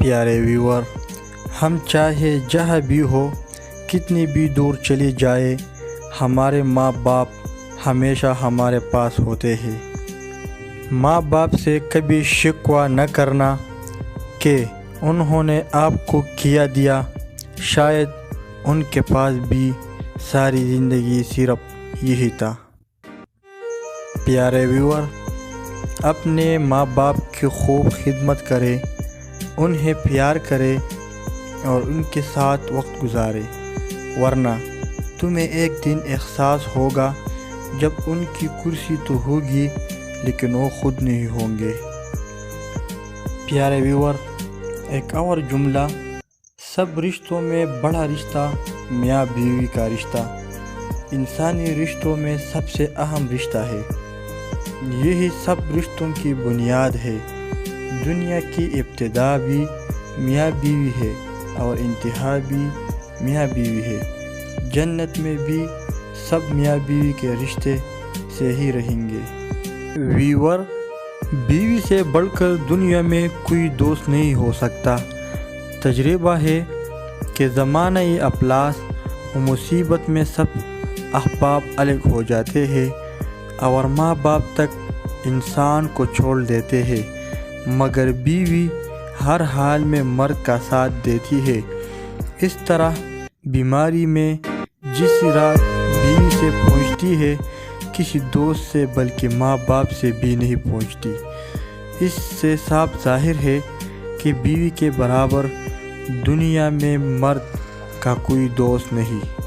پیارے ویور، ہم چاہے جہاں بھی ہو، کتنی بھی دور چلی جائے، ہمارے ماں باپ ہمیشہ ہمارے پاس ہوتے ہیں۔ ماں باپ سے کبھی شکوہ نہ کرنا کہ انہوں نے آپ کو کیا دیا، شاید ان کے پاس بھی ساری زندگی صرف یہی تھا۔ پیارے ویور، اپنے ماں باپ کی خوب خدمت کرے، انہیں پیار کرے اور ان کے ساتھ وقت گزارے، ورنہ تمہیں ایک دن احساس ہوگا جب ان کی کرسی تو ہوگی لیکن وہ خود نہیں ہوں گے۔ پیارے ویور، ایک اور جملہ، سب رشتوں میں بڑا رشتہ میاں بیوی کا رشتہ انسانی رشتوں میں سب سے اہم رشتہ ہے۔ یہی سب رشتوں کی بنیاد ہے۔ دنیا کی ابتدا بھی میاں بیوی ہے اور انتہا بھی میاں بیوی ہے۔ جنت میں بھی سب میاں بیوی کے رشتے سے ہی رہیں گے۔ ویور، بیوی سے بڑھ کر دنیا میں کوئی دوست نہیں ہو سکتا۔ تجربہ ہے کہ زمانہ افلاس و مصیبت میں سب احباب الگ ہو جاتے ہیں اور ماں باپ تک انسان کو چھوڑ دیتے ہیں، مگر بیوی ہر حال میں مرد کا ساتھ دیتی ہے۔ اس طرح بیماری میں جس رات بیوی سے پہنچتی ہے، کسی دوست سے بلکہ ماں باپ سے بھی نہیں پہنچتی۔ اس سے صاف ظاہر ہے کہ بیوی کے برابر دنیا میں مرد کا کوئی دوست نہیں۔